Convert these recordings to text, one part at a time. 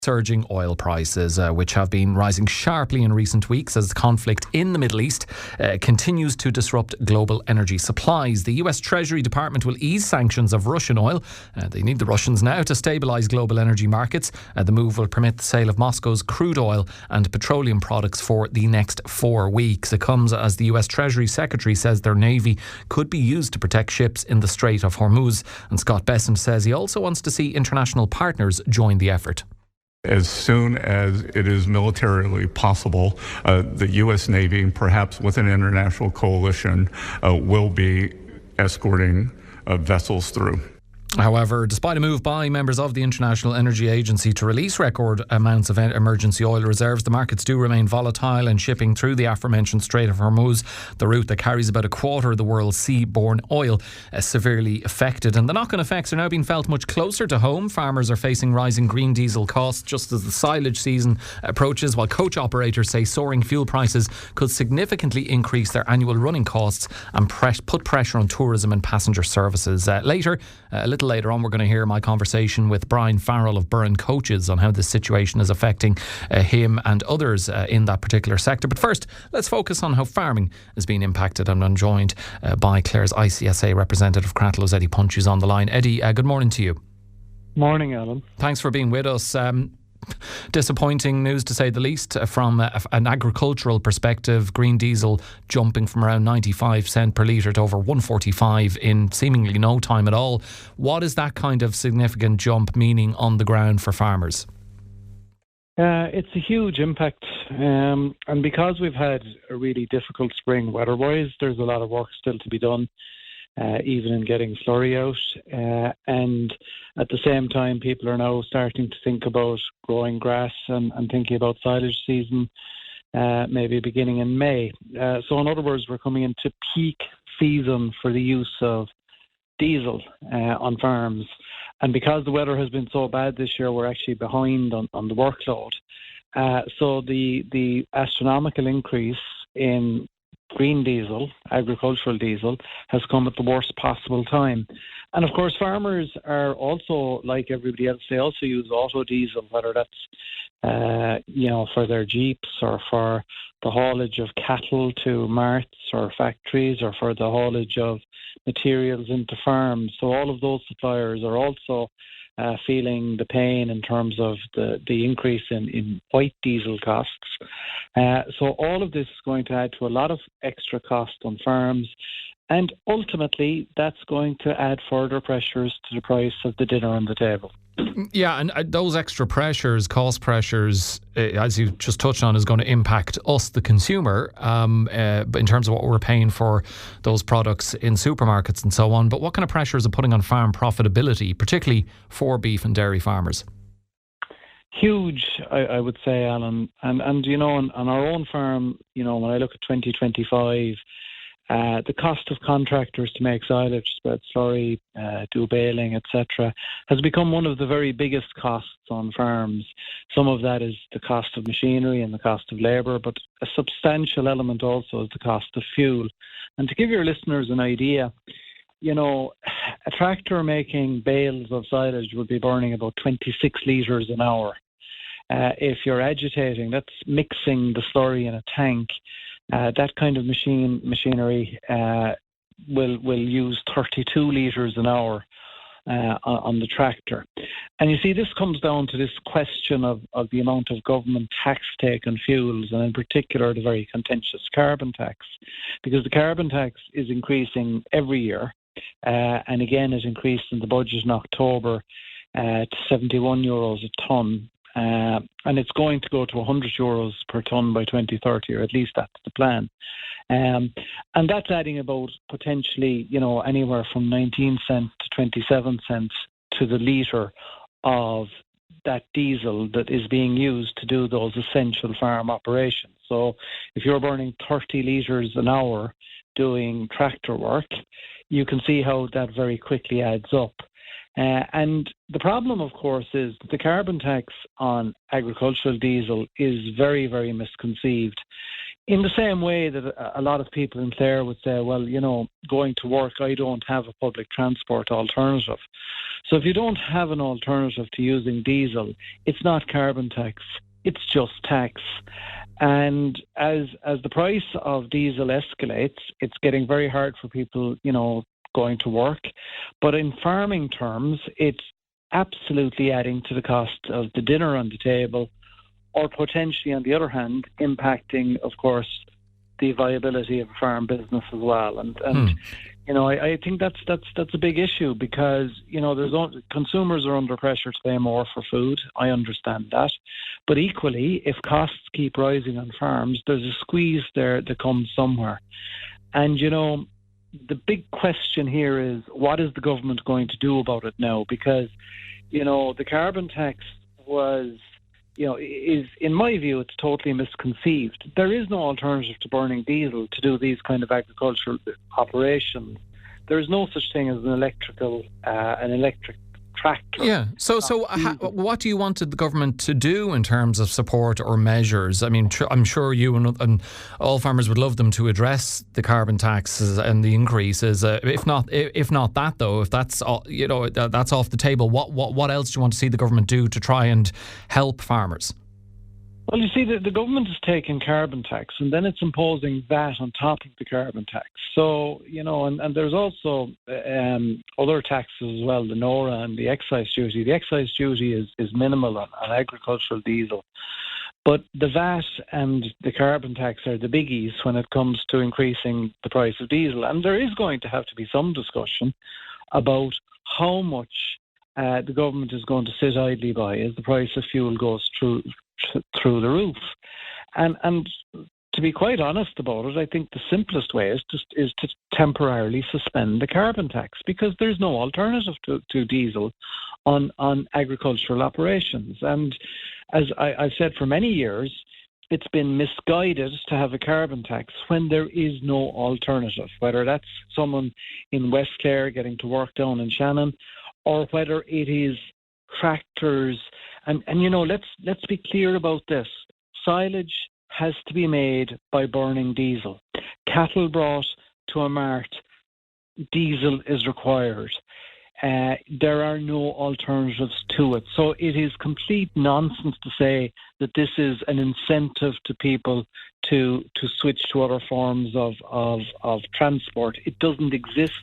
Surging oil prices, which have been rising sharply in recent weeks as the conflict in the Middle East continues to disrupt global energy supplies. The US Treasury Department will ease sanctions of Russian oil. They need the Russians now to stabilise global energy markets. The move will permit the sale of Moscow's crude oil and petroleum products for the next 4 weeks. It comes as the US Treasury Secretary says their Navy could be used to protect ships in the Strait of Hormuz. And Scott Bessent says he also wants to see international partners join the effort. As soon as it is militarily possible, the U.S. Navy, perhaps with an international coalition, will be escorting vessels through. However, despite a move by members of the International Energy Agency to release record amounts of emergency oil reserves, the markets do remain volatile and shipping through the aforementioned Strait of Hormuz, the route that carries about a quarter of the world's seaborne oil, is severely affected. And the knock-on effects are now being felt much closer to home. Farmers are facing rising green diesel costs just as the silage season approaches, while coach operators say soaring fuel prices could significantly increase their annual running costs and put pressure on tourism and passenger services. A little later on, we're going to hear my conversation with Brian Farrell of Burren Coaches on how this situation is affecting him and others in that particular sector. But first, let's focus on how farming is being impacted. And I'm joined by Clare's ICSA representative, Cratloe's Eddie Punchy's on the line. Eddie, good morning to you. Morning, Alan. Thanks for being with us. Disappointing news, to say the least, from an agricultural perspective. Green diesel jumping from around 95 cent per litre to over 145 in seemingly no time at all. What is that kind of significant jump meaning on the ground for farmers? It's a huge impact, and because we've had a really difficult spring weather-wise, there's a lot of work still to be done. Even in getting slurry out, and at the same time people are now starting to think about growing grass and thinking about silage season maybe beginning in May. So in other words, we're coming into peak season for the use of diesel on farms, and because the weather has been so bad this year, we're actually behind on the workload. So the astronomical increase in green diesel, agricultural diesel, has come at the worst possible time. And of course, farmers are also, like everybody else, they also use auto diesel, whether that's, for their jeeps or for the haulage of cattle to marts or factories or for the haulage of materials into farms. So all of those suppliers are also feeling the pain in terms of the increase in white diesel costs. So all of this is going to add to a lot of extra cost on farms, and ultimately that's going to add further pressures to the price of the dinner on the table. Yeah, and those extra pressures, cost pressures, as you just touched on, is going to impact us, the consumer, in terms of what we're paying for those products in supermarkets and so on. But what kind of pressures are putting on farm profitability, particularly for beef and dairy farmers? Huge, I would say, Alan. And on our own farm, when I look at 2025, the cost of contractors to make silage, spread slurry, do baling, etc., has become one of the very biggest costs on farms. Some of that is the cost of machinery and the cost of labour, but a substantial element also is the cost of fuel. And to give your listeners an idea, a tractor making bales of silage would be burning about 26 litres an hour. If you're agitating, that's mixing the slurry in a tank. That kind of machinery will use 32 litres an hour on the tractor. And you see, this comes down to this question of the amount of government tax take on fuels, and in particular the very contentious carbon tax, because the carbon tax is increasing every year. And again, it increased in the budget in October to €71 a tonne. And it's going to go to €100 per tonne by 2030, or at least that's the plan. And that's adding about potentially, anywhere from 19 cents to 27 cents to the litre of that diesel that is being used to do those essential farm operations. So if you're burning 30 litres an hour doing tractor work, you can see how that very quickly adds up. And the problem, of course, is the carbon tax on agricultural diesel is very, very misconceived. In the same way that a lot of people in Clare would say, well, going to work, I don't have a public transport alternative. So if you don't have an alternative to using diesel, it's not carbon tax, it's just tax. And as the price of diesel escalates, it's getting very hard for people, going to work. But in farming terms, it's absolutely adding to the cost of the dinner on the table, or potentially, on the other hand, impacting, of course, the viability of a farm business as well. And I think that's a big issue because, consumers are under pressure to pay more for food. I understand that. But equally, if costs keep rising on farms, there's a squeeze there that comes somewhere. And, the big question here is, what is the government going to do about it now? Because, the carbon tax was... is, in my view, it's totally misconceived. There is no alternative to burning diesel to do these kind of agricultural operations. There is no such thing as an electric tractor. Yeah. So what do you want the government to do in terms of support or measures? I mean, I'm sure you and all farmers would love them to address the carbon taxes and the increases. If not that, though, if that's that's off the table, what else do you want to see the government do to try and help farmers? Well, you see, the government is taking carbon tax and then it's imposing VAT on top of the carbon tax. So, and there's also other taxes as well, the NORA and the excise duty. The excise duty is minimal on agricultural diesel. But the VAT and the carbon tax are the biggies when it comes to increasing the price of diesel. And there is going to have to be some discussion about how much the government is going to sit idly by as the price of fuel goes through the roof. And to be quite honest about it, I think the simplest way is to temporarily suspend the carbon tax, because there's no alternative to diesel on agricultural operations. And as I've said for many years, it's been misguided to have a carbon tax when there is no alternative, whether that's someone in West Clare getting to work down in Shannon, or whether it is tractors. And let's be clear about this. Silage has to be made by burning diesel. Cattle brought to a mart, diesel is required. There are no alternatives to it. So it is complete nonsense to say that this is an incentive to people to switch to other forms of transport. It doesn't exist.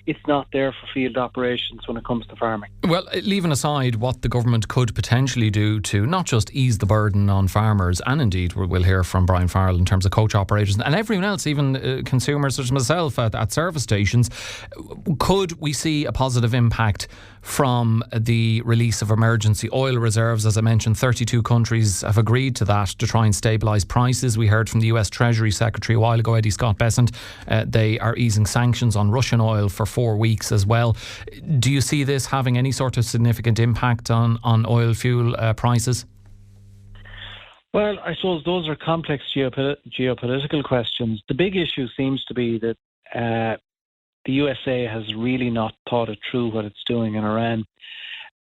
It's not there for field operations when it comes to farming. Well, leaving aside what the government could potentially do to not just ease the burden on farmers, and indeed we'll hear from Brian Farrell in terms of coach operators and everyone else, even consumers such as myself at service stations, could we see a positive impact from the release of emergency oil reserves? As I mentioned, 32 countries have agreed to that to try and stabilise prices. We heard from the US Treasury Secretary a while ago, Eddie Scott Bessent. They are easing sanctions on Russian oil for 4 weeks as well. Do you see this having any sort of significant impact on oil fuel prices? Well, I suppose those are complex geopolitical questions. The big issue seems to be that the USA has really not thought it through what it's doing in Iran.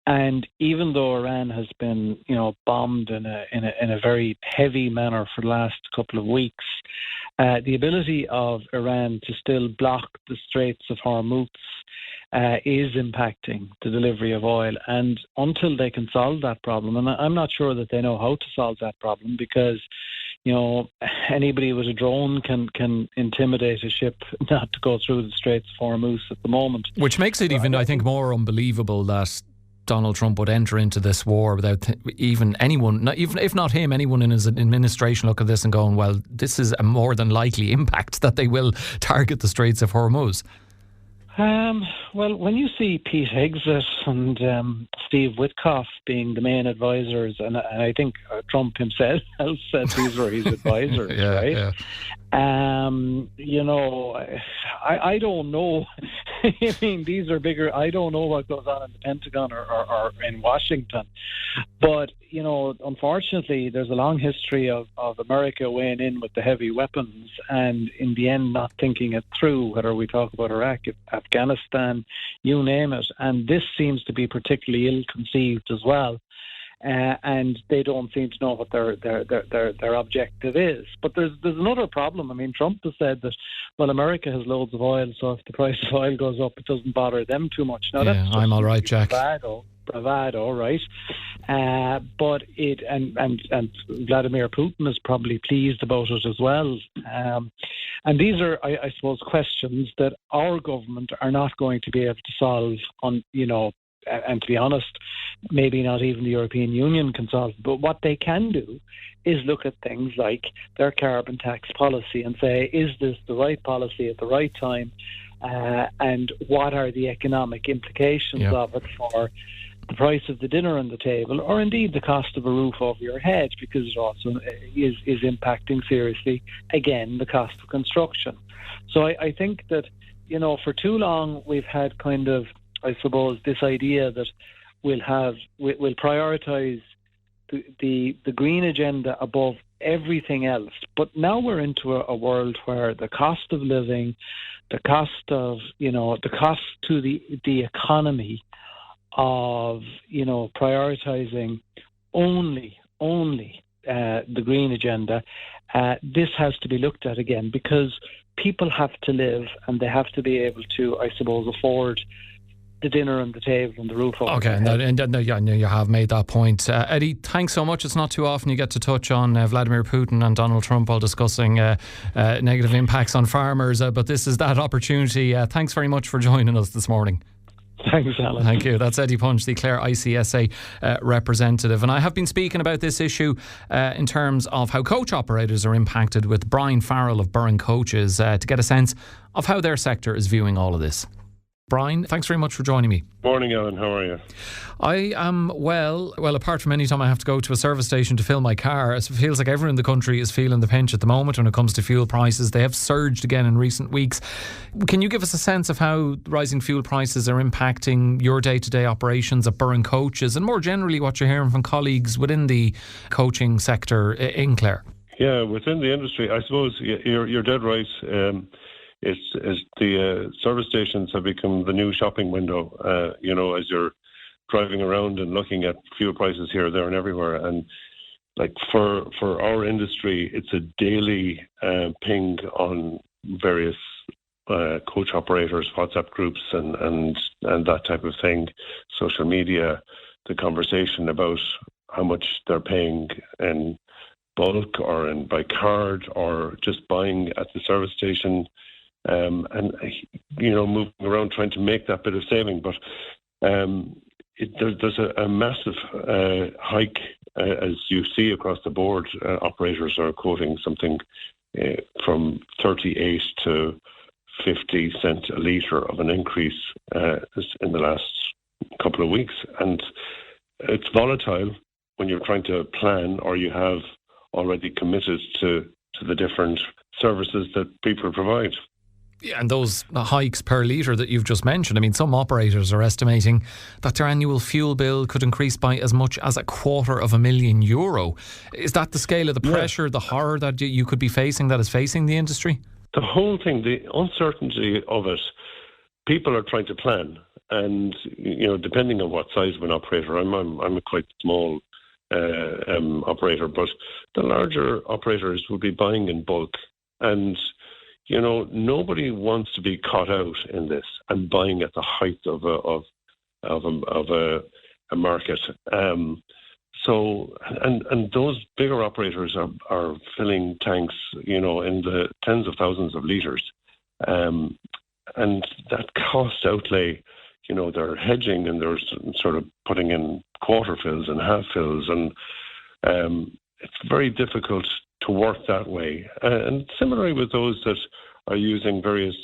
And even though Iran has been, bombed in a very heavy manner for the last couple of weeks, the ability of Iran to still block the Straits of Hormuz is impacting the delivery of oil. And until they can solve that problem, and I'm not sure that they know how to solve that problem, because anybody with a drone can intimidate a ship not to go through the Straits of Hormuz at the moment. Which makes it even, I think, more unbelievable that Donald Trump would enter into this war without even anyone, if not him, anyone in his administration look at this and going, well, this is a more than likely impact that they will target the Straits of Hormuz. Well, when you see Pete Hegseth and Steve Witkoff being the main advisors, and I think Trump himself said these were his advisors, right? Yeah. I don't know. I mean, these are bigger. I don't know what goes on in the Pentagon or in Washington. But, unfortunately, there's a long history of America weighing in with the heavy weapons and in the end not thinking it through, whether we talk about Iraq, Afghanistan, you name it. And this seems to be particularly ill-conceived as well. and they don't seem to know what their objective is. But there's another problem. I mean, Trump has said that, well, America has loads of oil, so if the price of oil goes up, it doesn't bother them too much. Now, that's just I'm all right, Jack. Bravado, right? But it and Vladimir Putin is probably pleased about it as well. And these are, I suppose, questions that our government are not going to be able to solve on, and to be honest, maybe not even the European Union can solve it. But what they can do is look at things like their carbon tax policy and say, is this the right policy at the right time? And what are the economic implications of it for the price of the dinner on the table, or indeed the cost of a roof over your head, because it also is impacting seriously, again, the cost of construction. So I think that, for too long we've had kind of, I suppose, this idea that we'll prioritise the green agenda above everything else. But now we're into a world where the cost of living, the cost of, the cost to the economy of, prioritising only the green agenda, this has to be looked at again, because people have to live and they have to be able to, I suppose, afford the dinner on the table and the roof over their head. I know you have made that point. Eddie, thanks so much. It's not too often you get to touch on Vladimir Putin and Donald Trump while discussing negative impacts on farmers, but this is that opportunity. Thanks very much for joining us this morning. Thanks, Alan. Thank you. That's Eddie Punch, the Clare ICSA representative. And I have been speaking about this issue in terms of how coach operators are impacted with Brian Farrell of Burren Coaches to get a sense of how their sector is viewing all of this. Brian, thanks very much for joining me. Morning, Alan. How are you? I am well, apart from any time I have to go to a service station to fill my car. It feels like everyone in the country is feeling the pinch at the moment when it comes to fuel prices. They have surged again in recent weeks. Can you give us a sense of how rising fuel prices are impacting your day-to-day operations at Burren Coaches, and more generally what you're hearing from colleagues within the coaching sector in Clare? Yeah, within the industry, I suppose you're dead right. It's the service stations have become the new shopping window, as you're driving around and looking at fuel prices here, there and everywhere. And like for our industry, it's a daily ping on various coach operators, WhatsApp groups and that type of thing, social media, the conversation about how much they're paying in bulk or by card or just buying at the service station. And moving around trying to make that bit of saving. But there's a massive hike, as you see across the board. Operators are quoting something from 38 to 50 cents a litre of an increase in the last couple of weeks. And it's volatile when you're trying to plan or you have already committed to the different services that people provide. Yeah, and those hikes per litre that you've just mentioned, I mean, some operators are estimating that their annual fuel bill could increase by as much as €250,000. Is that the scale of the pressure, the horror that you could be facing, that is facing the industry? The whole thing, the uncertainty of it, people are trying to plan. And, depending on what size of an operator, I'm a quite small operator, but the larger operators will be buying in bulk. And nobody wants to be caught out in this and buying at the height of a market. So those bigger operators are filling tanks, in the tens of thousands of litres, and that cost outlay. They're hedging and they're sort of putting in quarter fills and half fills, and it's very difficult to work that way. And similarly with those that are using various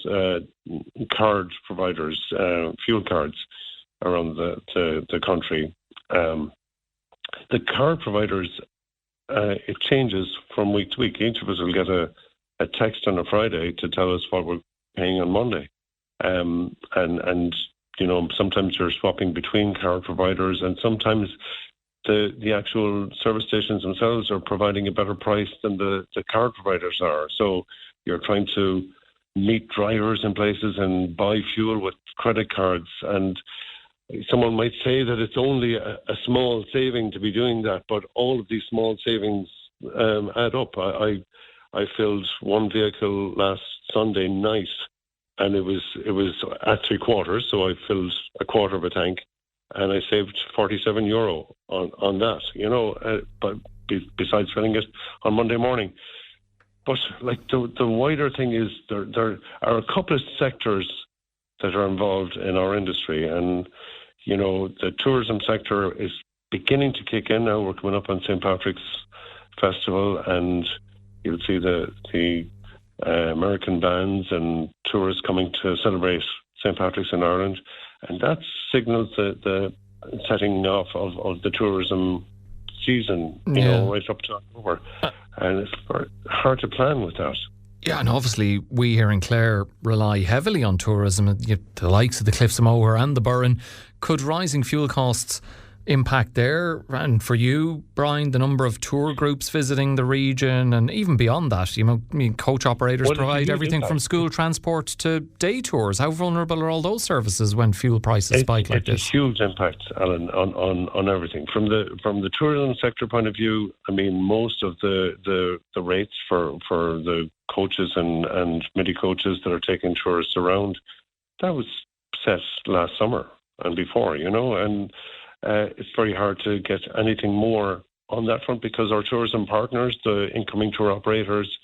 card providers, fuel cards around the country. The card providers, it changes from week to week. Each of us will get a text on a Friday to tell us what we're paying on Monday. And sometimes you're swapping between card providers, and sometimes the actual service stations themselves are providing a better price than the card providers are. So you're trying to meet drivers in places and buy fuel with credit cards. And someone might say that it's only a small saving to be doing that, but all of these small savings add up. I filled one vehicle last Sunday night, and it was at 3/4, so I filled a quarter of a tank, and I saved €47 on that. But besides filling it on Monday morning. But like the wider thing is, there are a couple of sectors that are involved in our industry, and the tourism sector is beginning to kick in now. We're coming up on St. Patrick's Festival, and you'll see the American bands and tourists coming to celebrate St. Patrick's in Ireland, and that signals the setting off of the tourism season, right up to October, and it's very hard to plan with that. Yeah, and obviously we here in Clare rely heavily on tourism. The likes of the Cliffs of Moher and the Burren. Could rising fuel costs impact there? And for you, Brian, the number of tour groups visiting the region, and even beyond that, coach operators provide everything from school transport to day tours. How vulnerable are all those services when fuel prices spike like this? It's a huge impact, Alan, on everything. From the tourism sector point of view, I mean, most of the rates for the coaches and midi coaches that are taking tourists around, that was set last summer and before, and it's very hard to get anything more on that front, because our tourism partners, the incoming tour operators,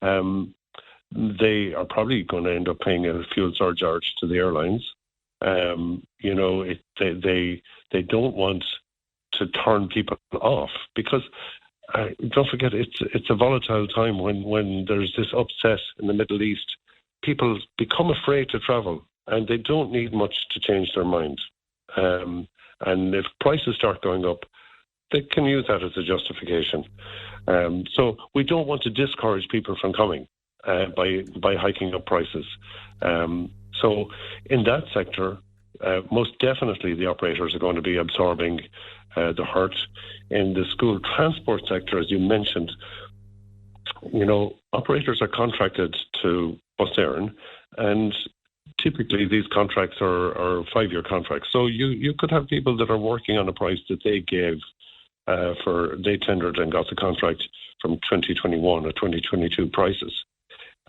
they are probably going to end up paying a fuel surcharge to the airlines. They don't want to turn people off, because don't forget, it's a volatile time when there's this upset in the Middle East. People become afraid to travel, and they don't need much to change their mind. And if prices start going up, they can use that as a justification. So we don't want to discourage people from coming by hiking up prices. So in that sector, most definitely the operators are going to be absorbing the hurt. In the school transport sector, as you mentioned, operators are contracted to Soaring, and typically these contracts are 5-year contracts. So you could have people that are working on a price that they gave they tendered and got the contract from 2021 or 2022 prices.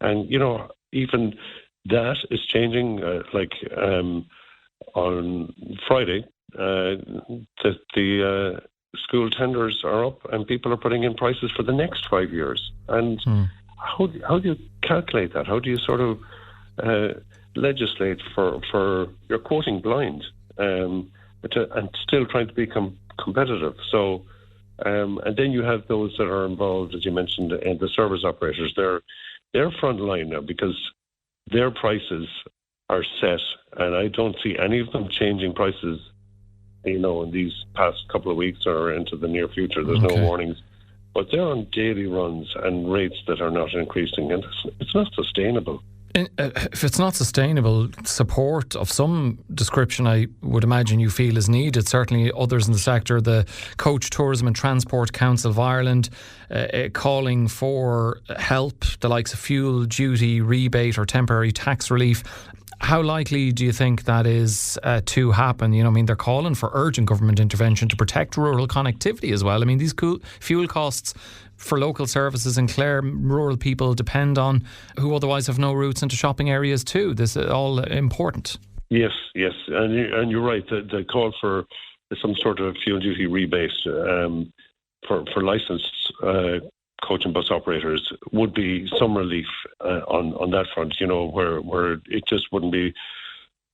And, even that is changing. On Friday, the school tenders are up and people are putting in prices for the next 5 years. And how do you calculate that? How do you sort of legislate for you're quoting blind and still trying to become competitive? So and then you have those that are involved, as you mentioned, in the service operators. They're front line now because their prices are set, and I don't see any of them changing prices in these past couple of weeks or into the near future. There's no warnings, but they're on daily runs and rates that are not increasing, and it's not sustainable. If it's not sustainable, support of some description, I would imagine you feel is needed. Certainly others in the sector, the Coach Tourism and Transport Council of Ireland, calling for help, the likes of fuel duty rebate or temporary tax relief. How likely do you think that is to happen? They're calling for urgent government intervention to protect rural connectivity as well. These fuel costs for local services in Clare, rural people depend on, who otherwise have no routes into shopping areas too. This is all important. Yes, and you're right. The call for some sort of fuel duty rebate for licensed coach and bus operators would be some relief on that front. Where it just wouldn't be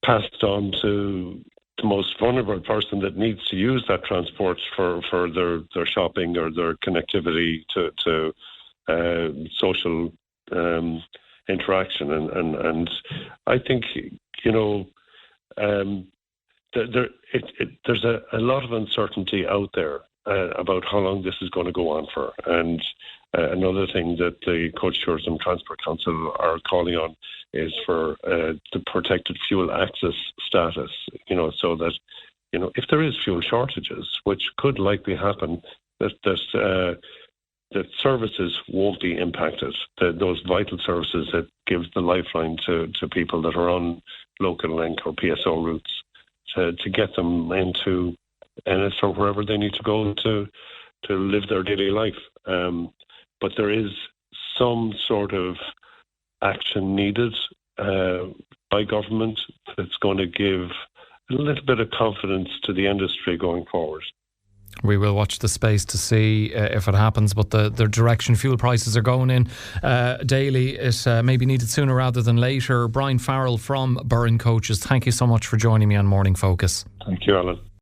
passed on to the most vulnerable person that needs to use that transport for their shopping or their connectivity to social interaction. And I think, there's a lot of uncertainty out there about how long this is going to go on for. And another thing that the Coach Tourism Transport Council are calling on is for the protected fuel access status, so that, if there is fuel shortages, which could likely happen, that services won't be impacted. Those vital services that give the lifeline to people that are on local link or PSO routes, to get them into Ennis or wherever they need to go to live their daily life. But there is some sort of action needed by government that's going to give a little bit of confidence to the industry going forward. We will watch the space to see if it happens, but the direction fuel prices are going in daily, it may be needed sooner rather than later. Brian Farrell from Burren Coaches, thank you so much for joining me on Morning Focus. Thank you, Alan.